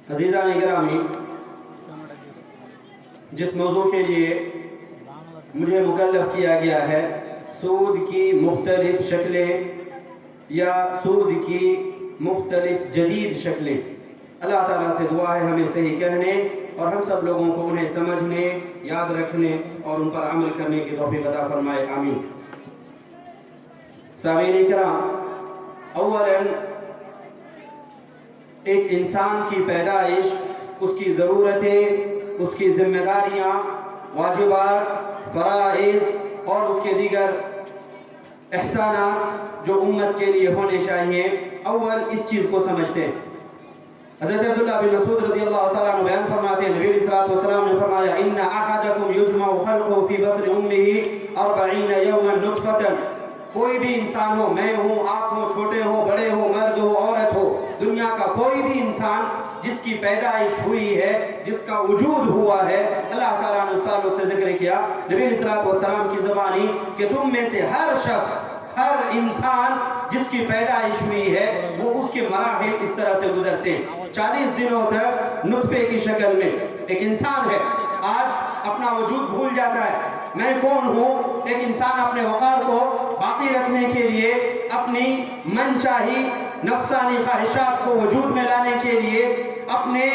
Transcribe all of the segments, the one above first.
عزیزان گرامی، جس موضوع کے لیے مجھے مکلف کیا گیا ہے، سود کی مختلف شکلیں یا سود کی مختلف جدید شکلیں، اللہ تعالیٰ سے دعا ہے ہمیں صحیح کہنے اور ہم سب لوگوں کو انہیں سمجھنے، یاد رکھنے اور ان پر عمل کرنے کی توفیق عطا فرمائے، آمین۔ سامعین کرام، اولاً ایک انسان کی پیدائش، اس کی ضرورتیں، اس کی ذمہ داریاں، واجبات، فرائض اور اس کے دیگر احسانات جو امت کے لیے ہونے چاہیے، اول اس چیز کو سمجھتے ہیں۔ حضرت عبداللہ بن مسعود رضی اللہ تعالیٰ عنہ بیان فرماتے ہیں، نبی علیہ الصلوٰۃ والسلام نے فرمایا ان احدکم یجمع خلقہ فی بطن امہ 40 یوما نطفۃ، کوئی بھی انسان ہو، میں ہوں، آپ ہو، چھوٹے ہو، بڑے ہو، مرد ہو، عورت ہو، دنیا کا کوئی بھی انسان جس کی پیدائش ہوئی ہے، جس کا وجود ہوا ہے، اللہ تعالیٰ نے اس تعلق سے ذکر کیا نبی علیہ الصلوٰۃ والسلام کی زبانی کہ تم میں سے ہر شخص، ہر انسان جس کی پیدائش ہوئی ہے وہ اس کے مراحل اس طرح سے گزرتے ہیں۔ 40 دنوں تک نطفے کی شکل میں ایک انسان ہے، آج اپنا وجود بھول جاتا ہے، میں کون ہوں۔ ایک انسان اپنے وقار کو باقی رکھنے کے لیے، اپنی من چاہی نفسانی خواہشات کو وجود میں لانے کے لیے، اپنے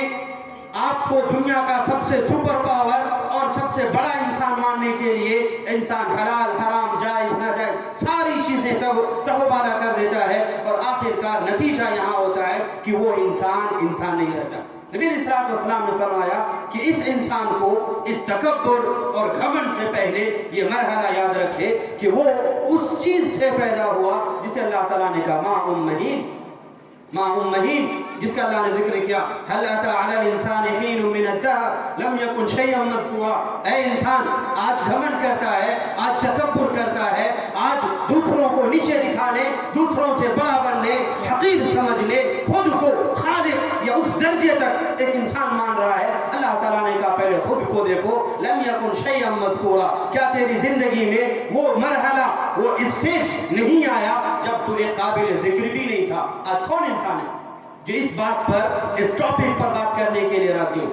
آپ کو دنیا کا سب سے سپر پاور اور سب سے بڑا انسان ماننے کے لیے انسان حلال حرام جائز ناجائز ساری چیزیں تہو بالا کر دیتا ہے، اور آخرکار نتیجہ یہاں ہوتا ہے کہ وہ انسان نہیں رہتا۔ نبی علیہ الصلوٰۃ والسلام نے فرمایا کہ اس انسان کو اس تکبر اور گھمنڈ سے پہلے یہ مرحلہ یاد رکھے کہ وہ اس چیز سے پیدا ہوا جسے اللہ تعالیٰ نے کہا ماء مہین، جس کا اللہ نے ذکر کیا هل اتى على الانسان حين من الدهر لم يكن شيئا مذكورا، اے انسان آج گھمنڈ کرتا ہے، آج تکبر کرتا ہے، آج دوسروں کو نیچے دکھانے، دوسروں سے بڑا بننے، حقیر سمجھنے، خود کو خالق یا اس درجے تک ایک انسان مان رہا ہے۔ اللہ تعالیٰ نے کہا پہلے خود کو دیکھو، لم يكن شيئا مذكورا، کیا تیری زندگی میں وہ مرحلہ، وہ اسٹیج نہیں آیا جب تو ایک قابل ذکر بھی نہیں تھا؟ آج کون انسان ہے جو اس بات پر، اس ٹاپک پر بات کرنے کے لیے راضی ہو؟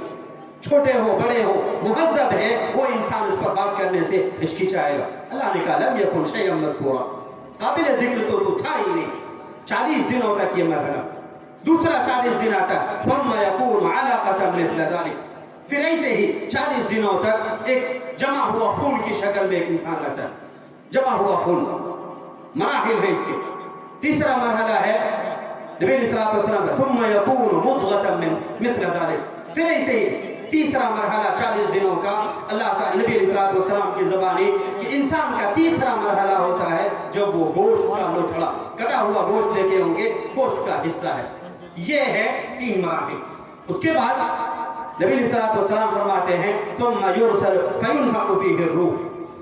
چھوٹے ہو بڑے ہو، مہذب ہے وہ انسان اس پر بات کرنے سے ہچکچائے گا۔ اللہ نے کہا لم یکن شیئا مذکورا، قابل ذکر تو تھا ہی نہیں۔ 40 دنوں تک یہ مرحلہ، دوسرا 40 دن آتا ہے ثم یکون علاقۃ مثل ذلک، پھر ایسے ہی 40 دنوں تک ایک جمع ہوا خون کی شکل میں ایک انسان رہتا ہے، جمع ہوا خون، مراحل ہے اس کے۔ تیسرا مرحلہ ہے نبی علیہ الصلوٰۃ والسلام ثم یکون مضغۃ مثل ذلک، پھر ایسے ہی تیسرا مرحلہ 40 دنوں کا، اللہ کا نبی علیہ الصلوٰۃ والسلام کی زبانی کہ انسان کا تیسرا مرحلہ ہوتا ہے جب وہ گوشت کا لوتھڑا، کٹا ہوا گوشت دیکھے ہوں گے، گوشت کا حصہ ہے۔ یہ ہے 3 مراحل۔ اس کے بعد نبی علیہ الصلوٰۃ والسلام فرماتے ہیں ثم یرسل فینفخ فیہ الروح،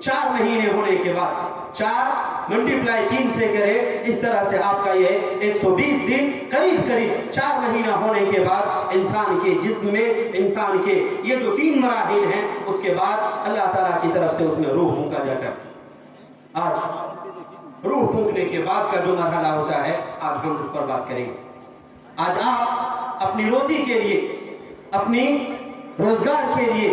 4 مہینے ہونے کے بعد، 4 ملٹیپلائی 3 سے کرے، اس طرح سے آپ کا یہ 120 دن قریب 4 مہینہ ہونے کے بعد انسان کے جسم میں، انسان کے یہ جو 3 مراحل ہیں، اس کے بعد اللہ تعالیٰ کی طرف سے اس میں روح پھونکا جاتا ہے۔ آج روح پھونکنے کے بعد کا جو مرحلہ ہوتا ہے، آج ہم اس پر بات کریں گے۔ آج آپ اپنی روزی کے لیے، اپنی روزگار کے لیے،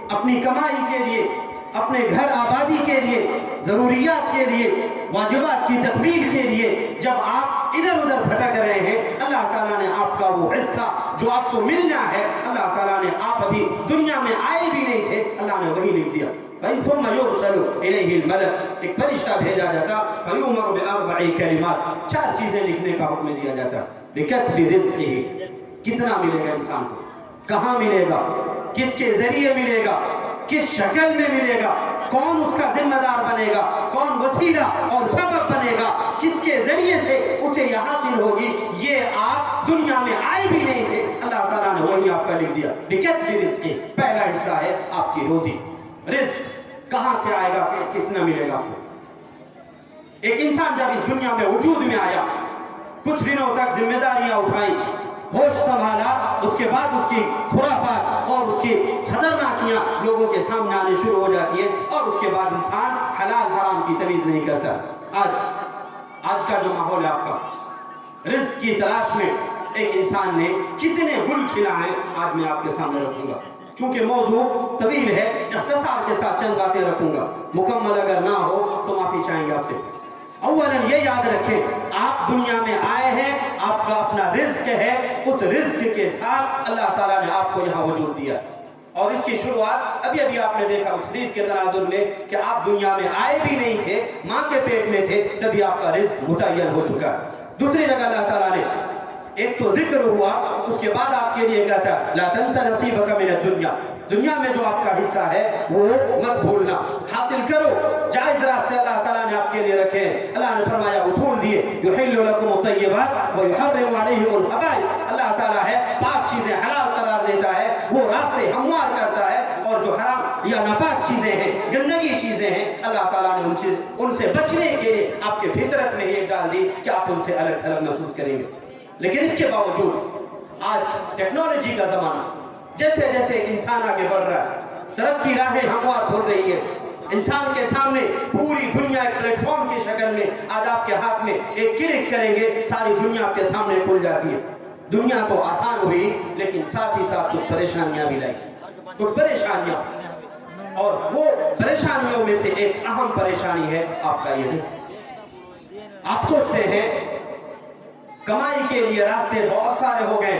اپنی کمائی کے لیے، اپنے گھر آبادی کے لیے، ضروریات کے لیے، واجبات کی تکمیل کے لیے جب آپ ادھر ادھر بھٹک رہے ہیں، اللہ تعالیٰ نے آپ کا وہ حصہ جو آپ کو ملنا ہے، اللہ تعالیٰ نے، آپ ابھی دنیا میں آئے بھی نہیں تھے، اللہ نے وہی لکھ دیا۔ ثم يرسل إليه الملك، ایک فرشتہ بھیجا جاتا، فيؤمر بأربع كلمات، 4 چیزیں لکھنے کا حکم دیا جاتا۔ بكتب رزقه، کتنا ملے گا انسان کو، کہاں ملے گا، کس کے ذریعے ملے گا، کس شکل میں ملے گا، کون اس کا ذمہ دار بنے گا، کون وسیلہ اور سبب بنے گا، کس کے ذریعے سے اسے یہ حاصل ہوگی، یہ آپ دنیا میں آئے بھی نہیں تھے، اللہ تعالیٰ نے وہی آپ کا لکھ دیا۔ بکتب رزق، پہلا حصہ ہے آپ کی روزی، رزق کہاں سے آئے گا، کتنا ملے گا۔ ایک انسان جب اس دنیا میں وجود میں آیا، کچھ دنوں تک ذمہ داریاں اٹھائیں، ہوش سنبھالا، اس کے بعد اس کی خرافات اور اس کی خطرناکیاں لوگوں کے سامنے آنے شروع ہو جاتی ہیں، اور اس کے بعد انسان حلال حرام کی تمیز نہیں کرتا۔ آج کا جو ماحول ہے آپ کا، رزق کی تلاش میں एक इंसान ने कितने गुल खिलाए आज मैं आपके सामने रखूंगा। चूंकि मौजू तवील है, इख्तिसार के साथ चंद बातें रखूंगा, मुकम्मल अगर ना हो तो माफी चाहेंगे आपसे। अव्वलन ये याद रखें, आप दुनिया में आए हैं, आपका अपना रिज्क है, उस रिज्क के साथ अल्लाह ताला ने आपको यहाँ वजूद दिया। और इसकी शुरुआत अभी अभी आपने देखा उस हदीस के तनाजुर में कि आप दुनिया में आए भी नहीं थे, माँ के पेट में थे, तभी आपका रिज्क मुतय्यन हो चुका। दूसरी जगह अल्लाह ताला ने एक तो जिक्र हुआ, उसके बाद आपके लिए कहता ला तंसा नसीबक मिनद दुनिया, दुनिया में जो आपका हिस्सा है वो मत भूलना, हासिल करो। जायज रास्ते अल्लाह ताला ने आपके लिए रखे। अल्लाह ने फरमाया, उसूल दिए, युहिल्लु लकुम अत-तय्यिबात व युहर्रिमु अलैहिमुल खबाइथ। अल्लाह ताला है पाक चीजें हलाल करार देता है, वो रास्ते हमवार करता है, और जो हराम या नापाक चीजें हैं, गंदगी चीजें हैं, अल्लाह ताला ने उनसे बचने के लिए आपके फितरत में ये डाल दी कि आप उनसे अलग थलग महसूस करेंगे। लेकिन इसके बावजूद आज टेक्नोलॉजी का जमाना, जैसे जैसे इंसान आगे बढ़ रहा है, तरक्की राहें हमवार खुल रही है, इंसान के सामने पूरी दुनिया एक प्लेटफॉर्म की शक्ल में आज आपके हाथ में एक क्लिक करेंगे सारी दुनिया आपके सामने खुल जाती है। दुनिया तो आसान हुई, लेकिन साथ ही साथ कुछ परेशानियां भी लाई, कुछ परेशानियां, और वो परेशानियों में से एक अहम परेशानी है आपका ये रिस्क। आप सोचते हैं कमाई के लिए रास्ते बहुत सारे हो गए,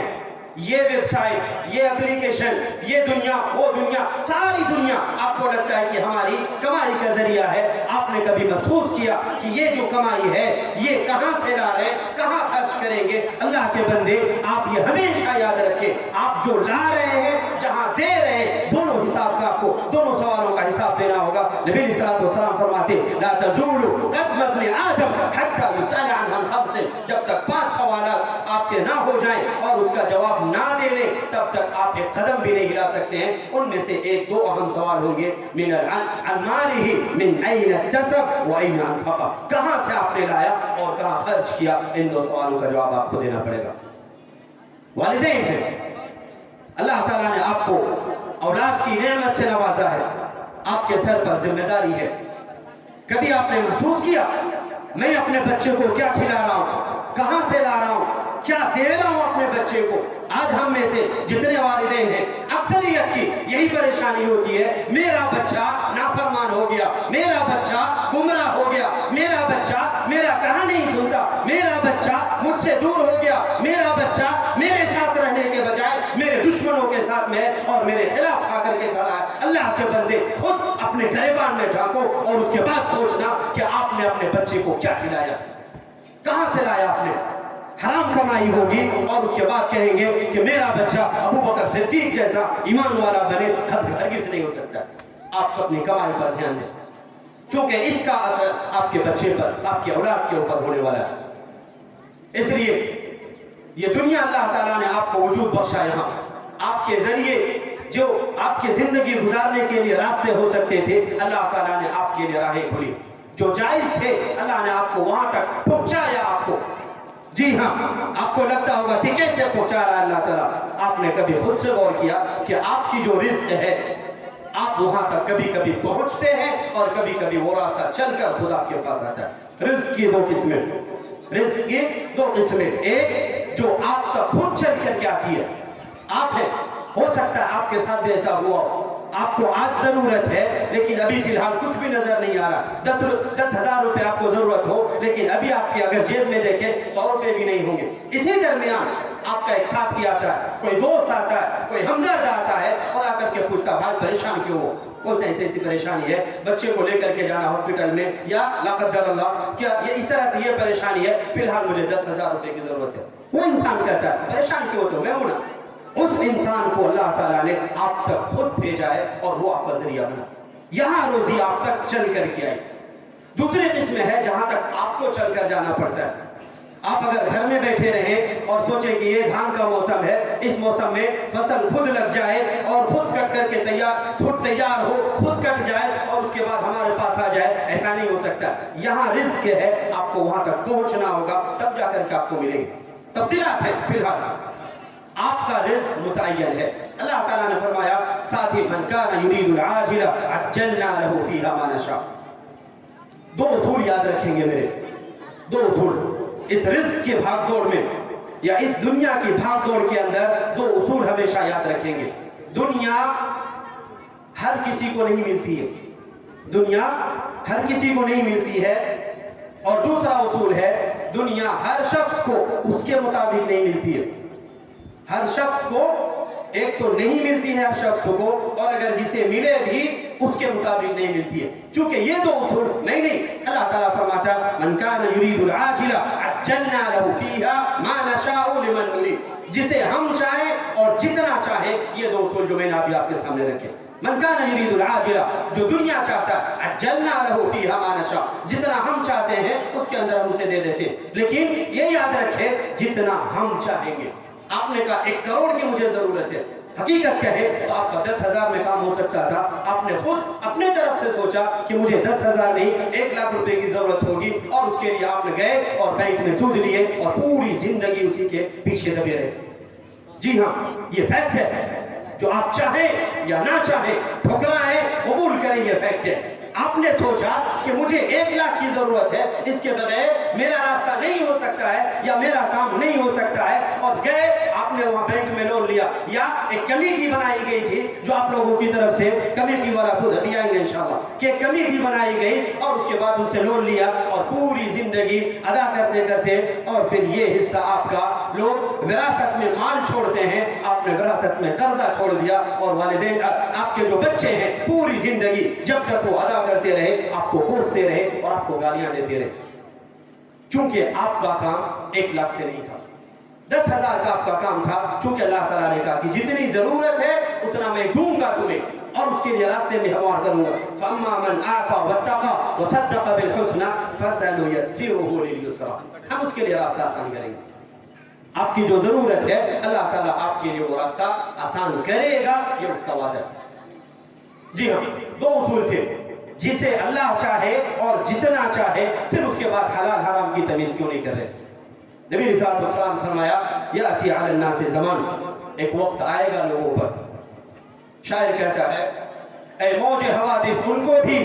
ये वेबसाइट, ये एप्लीकेशन, ये दुनिया, वो दुनिया, सारी दुनिया आपको लगता है कि हमारी कमाई का जरिया है। आपने कभी महसूस किया कि ये जो कमाई है ये कहां से ला रहे हैं, कहां खर्च करेंगे? अल्लाह के बंदे, आप ये हमेशा याद रखें, आप जो ला रहे हैं, जहां दे रहे हैं, दोनों हिसाब का आपको, दोनों सवालों का हिसाब देना होगा। नबी सल्लल्लाहु अलैहि वसल्लम फरमाते, ला तज़ूलु क़दम इब्न आदम हत्ता युसअल अन खम्सिन, जब तक 5 सवालात आपके ना हो जाएं और उसका जवाब ना देने, तब तक आप एक कदम भी नहीं हिला सकते हैं। उनमें से एक दो अहम सवाल होंगे, मिन अन मालिही मिन ऐन इक्तसब व ऐन अनफक़, कहां से आपने लाया और कहां खर्च किया। इन दो सवालों का जवाब आपको देना पड़ेगा। वालिदैन हैं, अल्लाह ताला ने आपको औलाद की नेमत से नवाजा है, आपके सर पर जिम्मेदारी है। कभी आपने महसूस किया मैं अपने बच्चे को क्या खिला रहा हूं, कहां से ला रहा हूं, क्या दे रहा हूं अपने बच्चे को? आज हम में से जितने वालिदैन हैं, अक्सरियत की यही परेशानी होती है, मेरा बच्चा नाफरमान हो गया, मेरा बच्चा गुमराह हो गया, मेरा बच्चा मेरा कहा नहीं सुनता, मेरा बच्चा मुझसे दूर हो गया, मेरा बच्चा मेरे साथ रहने के बजाय मेरे दुश्मनों के साथ में है और मेरे खिलाफ आकर के खड़ा है। अल्लाह के बंदे, खुद अपने गिरबान में झांको और उसके बाद सोचना कि आपने अपने बच्चे को क्या खिलाया, कहां से लाया आपने। हराम कमाई होगी और उसके बाद कहेंगे कि मेरा बच्चा अबू बकर सिद्दीक जैसा ईमान वाला बने, हरगिज़ नहीं हो सकता। आप अपनी कमाई पर ध्यान दें, क्योंकि इसका असर आपके बच्चे पर, आपके औलाद के ऊपर होने वाला है। इसलिए ये दुनिया अल्लाह ताला ने आपको वजूद बख्शा, यहाँ आपके जरिए जो आपकी जिंदगी गुजारने के लिए रास्ते हो सकते थे, अल्लाह ताला ने आपके लिए राहें खोली। जो जायज थे अल्लाह ने आपको वहां तक पहुंचाया। आपको, जी हाँ, आपको लगता होगा कि कैसे पहुंचा रहा है अल्लाह ताला। आपने कभी खुद से गौर किया कि आपकी जो रिस्क है, आप वहां तक कभी कभी पहुंचते हैं और कभी कभी वो रास्ता चलकर खुदा के पास आता है। रिस्क की दो किस्में, रिस्क की दो किस्में, एक जो आप तक खुद चल करके आती है, आप है, हो सकता है आपके साथ भी ऐसा हुआ, आपको आज जरूरत है लेकिन अभी फिलहाल कुछ भी नजर नहीं आ रहा। 10,000 रुपए आपको जरूरत हो, लेकिन अभी आपके अगर जेब में देखें 100 रुपए भी नहीं होंगे। इसी दरमियान आपका एक साथी आता है, कोई दोस्त आता है, कोई हमदर्द आता है और आकर के पूछता, भाई परेशान क्यों हो? बोलते हैं ऐसी परेशानी है, बच्चे को लेकर के जाना हॉस्पिटल में, या लाक़द्दर अल्लाह क्या ये इस तरह से ये परेशानी है, फिलहाल मुझे 10,000 रुपए की जरूरत है। वो इंसान कहता है परेशान क्यों, तो मैं हूं ना। उस इंसान को अल्लाह ताला ने आप तक खुद भेजा है और वो आपका जरिया बना, यहां रोजी आप तक चल करके आई। दूसरी किस्म है जहां तक आपको चलकर जाना पड़ता है। आप अगर घर में बैठे रहें और सोचें कि ये धान का मौसम है, इस मौसम में फसल खुद लग जाए और खुद कट करके खुद तैयार हो, खुद कट जाए और उसके बाद हमारे पास आ जाए, ऐसा नहीं हो सकता। यहाँ रिस्क है, आपको वहां तक पहुंचना होगा, तब जाकर के आपको मिलेगी। तफसीलात है, फिलहाल आपका रिस्क मुतय्यन है। अल्लाह ताला ने फरमाया, साथ ही मन कान युरीदुल आजिला अज्जलना लहू फीहा मा नशा। दो उसूल याद रखेंगे मेरे, दो उसूल इस रिस्क के भागदौड़ में। या इस दुनिया की भाग दौड़ के अंदर दो उसूल हमेशा याद रखेंगे। दुनिया हर किसी को नहीं मिलती है, दुनिया हर किसी को नहीं मिलती है। और दूसरा उसूल है, दुनिया हर शख्स को उसके मुताबिक नहीं मिलती है। हर शख्स को एक तो नहीं मिलती है हर शख्स को, और अगर जिसे मिले भी उसके मुताबिक नहीं मिलती है। चूंकि ये दो उसूल नहीं, अल्लाह ताला फरमाता मन कान युरीदुल आजिला अज्जलना लहू फीहा मा नशाउ लिमन नुरीद। जिसे हम चाहें और जितना चाहे, ये दो उसूल जो मैंने अभी आपके सामने रखे। मन कान युरीदुल आजिला, जो दुनिया चाहता है, अज्जलना लहू फीहा मा नशा, जितना हम चाहते हैं उसके अंदर हम उसे दे देते हैं। लेकिन ये याद रखे, जितना हम चाहेंगे। आपने कहा 1 करोड़ की मुझे जरूरत है, हकीकत कहे तो आपका 10,000 में काम हो सकता था। आपने खुद अपने तरफ से सोचा कि मुझे 10,000 नहीं 1 लाख रुपए की जरूरत होगी, और उसके लिए आपने गए और बैंक में सूद लिए और पूरी जिंदगी उसी के पीछे दबे रहे। जी हाँ, ये फैक्ट है। जो आप चाहें या ना चाहें, ठुकराएं कबूल करें, ये फैक्ट है। आपने सोचा कि मुझे 1 लाख की जरूरत है, इसके बगैर मेरा रास्ता नहीं हो सकता है या मेरा काम नहीं हो सकता है, और गए आपने वहां बैंक में लोन लिया, या एक कमेटी बनाई गई थी जो आप लोगों की तरफ से कमेटी वाला खुद अभी आएंगे इंशाल्लाह, कि कमेटी बनाई गई और उसके बाद उनसे लोन लिया और पूरी जिंदगी अदा करते करते, और फिर ये हिस्सा आपका लोग विरासत में माल छोड़ते हैं, आपने विरासत में कर्जा छोड़ दिया, और वालिदैन आपके जो बच्चे हैं पूरी जिंदगी जब तक वो अदा करते रहे, आपको कोसते रहे और आपको गालियां देते रहे, चूंकि आपका काम 1 लाख से नहीं था, 10,000 का आपका काम था। चूंकि अल्लाह ताला ने कहा कि जितनी जरूरत है उतना मैं दूंगा तुम्हें, और उसके लिए रास्ते में हमवार करूंगा। फअम्मा मन आता वत्तका वसद्दक़ बिल हुस्ना फसनुयस्सिरुहु लिल युस्रा, हम उसके लिए रास्ता आसान करेंगे। आपकी जो जरूरत है अल्लाह ताला आपके लिए वो रास्ता आसान करेगा, ये उसका वादा है। जी हाँ, 2 उसूल थे, जिसे अल्लाह चाहे और जितना चाहे, फिर उसके बाद हलाल हराम की तमीज क्यों नहीं कर रहे। नबी सल्लल्लाहु अलैहि वसल्लम फरमाया याती अला अन्नास ज़मान, एक वक्त आएगा लोगों पर, शायर कहता है ऐ मौजे हवादिस उनको भी,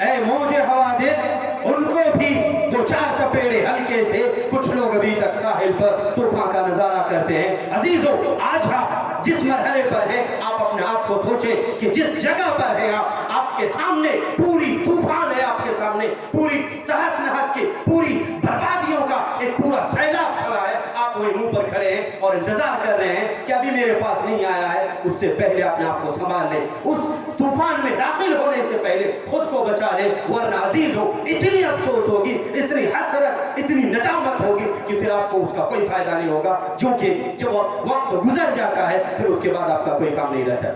ऐ मौजे हवादिस उनको भी, 2-4 कपेड़े हल्के से कुछ लोग अभी तक साहिल पर तूफान का नजारा करते हैं। अजीजों, आज आप जिस मरहले पर हैं, आप अपने आप को सोचें कि जिस जगह पर है आप, आपके सामने पूरी तूफान है, आपके सामने पूरी तहस नहस के, पूरी बर्बादियों का एक पूरा सैलाब खड़ा है, आप वहीं मुंह पर खड़े हैं और इंतजार कर रहे हैं कि अभी मेरे पास नहीं आया है। उससे पहले अपने आप को संभाल लें, उस तूफान में दाखिल होने से पहले खुद को बचा लें, वरना अजीज हो इतनी अफसोस होगी, इतनी हसरत, इतनी नदामत होगी कि फिर आपको उसका कोई फायदा नहीं होगा, क्योंकि जब वक्त गुजर जाता है फिर उसके बाद आपका कोई काम नहीं रहता।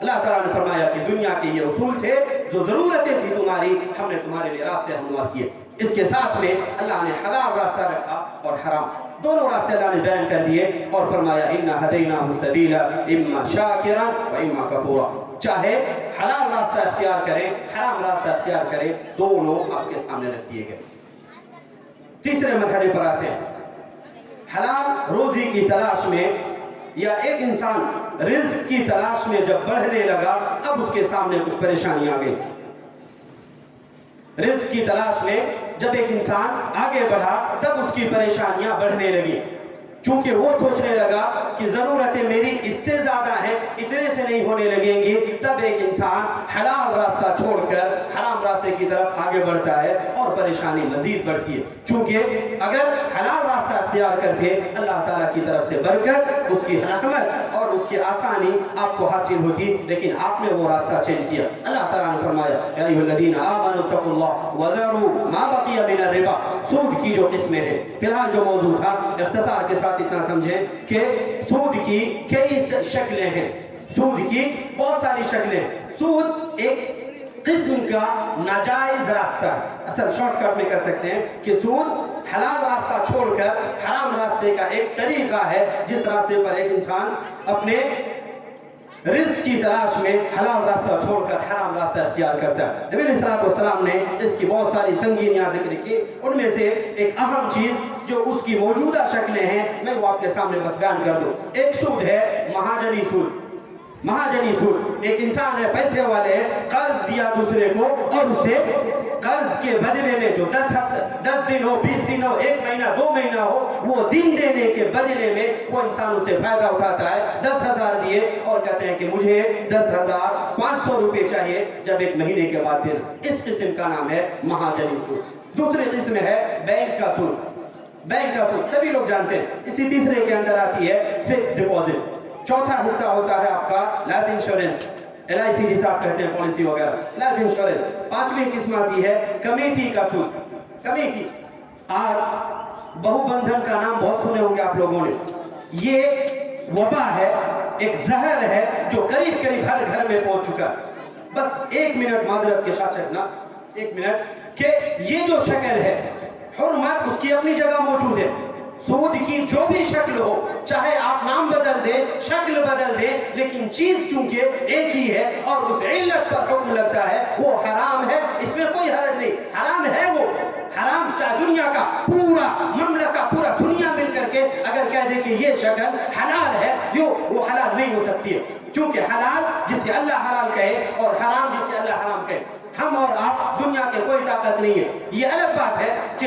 अल्लाह ताला ने फरमाया कि दुनिया के ये उसूल थे, जो जरूरतें थी तुम्हारी, हमने तुम्हारे लिए रास्ते हमवार किए। इसके साथ में अल्लाह ने हलाल रास्ता रखा और हराम, दोनों रास्ते अल्लाह ने बयान कर दिए और फरमाया इन्ना हदैनाहु सबीला इम्मा शाकिरन व इम्मा कफूरा, चाहे हलाल रास्ता इख्तियार करें, हराम रास्ता इख्तियार करें, दोनों आपके सामने रख दिए गए। तीसरे मरहले पर आते हैं, हलाल रोजी की तलाश में, या एक इंसान रिज़्क की तलाश में जब बढ़ने लगा, अब उसके सामने कुछ परेशानी आ गई। रिज़्क की तलाश में जब एक इंसान आगे बढ़ा, तब उसकी परेशानियां बढ़ने लगी, चूंकि वो सोचने लगा कि जरूरतें मेरी इससे ज्यादा हैं, इतने से नहीं होने लगेंगी। तब एक इंसान हलाल रास्ता छोड़कर हराम रास्ते की तरफ आगे बढ़ता है और परेशानी मजीद बढ़ती है, चूंकि अगर हलाल रास्ता अख्तियार करके अल्लाह ताला की तरफ से बरकत, उसकी रहमत और उसकी आसानी आपको हासिल होती, लेकिन आपने वो रास्ता चेंज किया। अल्लाह ताला ने फरमाया या अय्युहल्लज़ीना आमनू तक़ुल्लाह वज़रू मा बक़िया मिनर रिबा, सूद की जो किस्में हैं, फिलहाल जो मौजूद था इख्तिसार के साथ इतना समझें कि सूद की कई शक्लें हैं, सूद की बहुत सारी शक्लें। सूद एक किस्म का नाजायज रास्ता है, असल शॉर्टकट में कर सकते हैं कि सूद हलाल रास्ता छोड़कर हराम रास्ते का एक तरीका है, जिस रास्ते पर एक इंसान अपने रिज़्क की तलाश में हलाल रास्ता छोड़कर हराम रास्ता इख्तियार करता है। नबी सल्लल्लाहु अलैहि वसल्लम ने इसकी बहुत सारी संगीनियां जिक्र की, उनमें से एक अहम चीज जो उसकी मौजूदा शक्लें हैं, मैं वो आपके सामने बस बयान कर दूं। एक सूद है महाजनी सूद। महाजनी सूद, एक इंसान है, पैसे वाले है, कर्ज दिया दूसरे को और उससे कर्ज के बदले में जो 10 दिन हो, 20 दिन हो, 1 महीना, 2 महीना हो, वो दिन देने के बदले में वो इंसान उससे फायदा उठाता है। 10,000 दिए और कहते हैं कि मुझे 10,500 रुपये चाहिए जब 1 महीने के बाद देना। इस किस्म का नाम है महाजनी सूद। दूसरी किस्म है बैंक का सूद। बैंक का सूद सभी लोग जानते हैं। इसी तीसरे के अंदर आती है फिक्स डिपॉजिट। चौथा हिस्सा होता है आपका लाइफ इंश्योरेंस, LIC जिसे आप कहते हैं, पॉलिसी वगैरह, लाइफ इंश्योरेंस। पांचवी किस्म आती है कमेटी का सूद। कमेटी, आज बहुबंधन का नाम बहुत सुने होंगे आप लोगों ने। ये वबा है, एक जहर है जो करीब करीब हर घर में पहुंच चुका है। बस 1 मिनट माजरत के साथ रखना, 1 मिनट, कि ये जो शक्ल है हुर्मत उसकी अपनी जगह मौजूद है। सूद की जो भी शक्ल हो, चाहे आप नाम बदल दें, शक्ल बदल दें, लेकिन चीज चूंकि एक ही है और उस इल्लत पर हुक्म लगता है, वो हराम है, इसमें कोई हरज नहीं। हराम है वो हराम, चाहे दुनिया का पूरा ममलका, पूरा दुनिया मिल करके अगर कह दे कि ये शक्ल हलाल है, वो हलाल नहीं हो सकती है। क्योंकि हलाल जिसे अल्लाह हलाल कहे और हराम जिसे अल्लाह हराम कहे, हम और आप दुनिया के कोई ताकत नहीं है। ये अलग बात है कि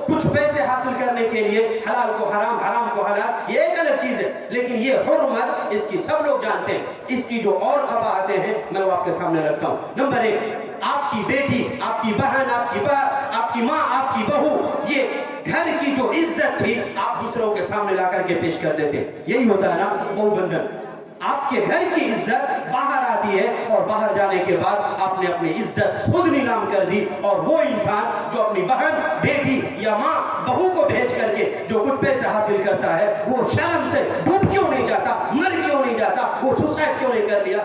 कुछ पैसे हासिल करने के लिए हलाल को हराम, हराम को हलाल, ये एक अलग चीज है। लेकिन ये हुर्मत इसकी सब लोग जानते हैं। इसकी जो और खबातें हैं मैं वो आपके सामने रखता हूँ। नंबर 1, आपकी बेटी, आपकी बहन, आपकी माँ, आपकी बहू, ये घर की जो इज्जत थी आप दूसरों के सामने ला करके पेश कर देते। यही होता है ना बहुबंधन। आपके घर की इज्जत बाहर आती है और बाहर जाने के बाद आपने अपनी इज्जत खुद नीलाम कर दी। और वो इंसान जो अपनी बहन, बेटी या माँ, बहू को भेज करके जो कुछ पैसे हासिल करता है, वो शर्म से डूब क्यों नहीं जाता, मर क्यों नहीं जाता, वो सुसाइड क्यों नहीं कर लिया?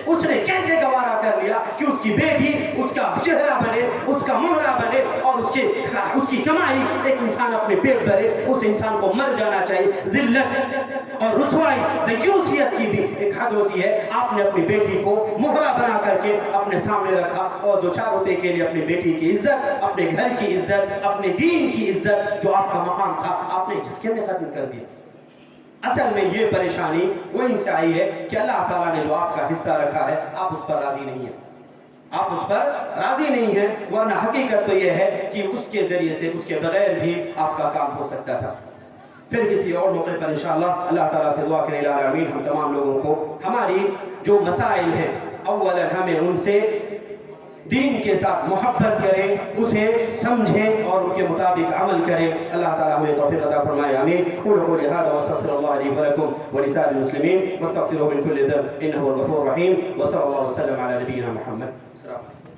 उसने कैसे गवारा कर लिया कि उसकी बेटी उसका चेहरा बने, उसका मोहरा बने और उसकी कमाई एक इंसान अपने पेट भरे? उस इंसान को मर जाना चाहिए। जिल्लत और रुसवाई, दयूसियत की भी एक हद होती है। आपने अपनी बेटी को मोहरा बना करके अपने सामने रखा और 2-4 रुपए के लिए अपनी बेटी की इज्जत, अपने घर की इज्जत, अपने दीन की इज्जत, जो आपका मकाम था, आपने झटके में खत्म कर दिया। असल में ये परेशानी वहीं से आई है कि अल्लाह ताला ने जो आपका हिस्सा रखा है आप उस पर राजी नहीं है, आप उस पर राजी नहीं है। वरना हकीकत तो यह है कि उसके जरिए से, उसके बगैर भी आपका काम हो सकता था। फिर किसी और मौके पर इंशाअल्लाह अल्लाह ताला से दुआ करें, आमीन, हम तमाम लोगों को हमारी जो मसाइल हैं, अव्वलन हमें उनसे दीन के साथ मोहब्बत करें, उसे समझें और उनके मुताबिक अमल करें। अल्लाह ताला हमें तौफीक अता फरमाए, आमीन। क़ुल क़ौली हाज़ा व अस्तग़फ़िरुल्लाह ली व लकुम व लिसाइरिल मुस्लिमीन वस्तग़फ़िरूहु मिन कुल्लि ज़ंब इन्नहु हुवल गफ़ूरुर रहीम व सल्लल्लाहु अलैहि व सल्लम अला नबिय्यिना मुहम्मद।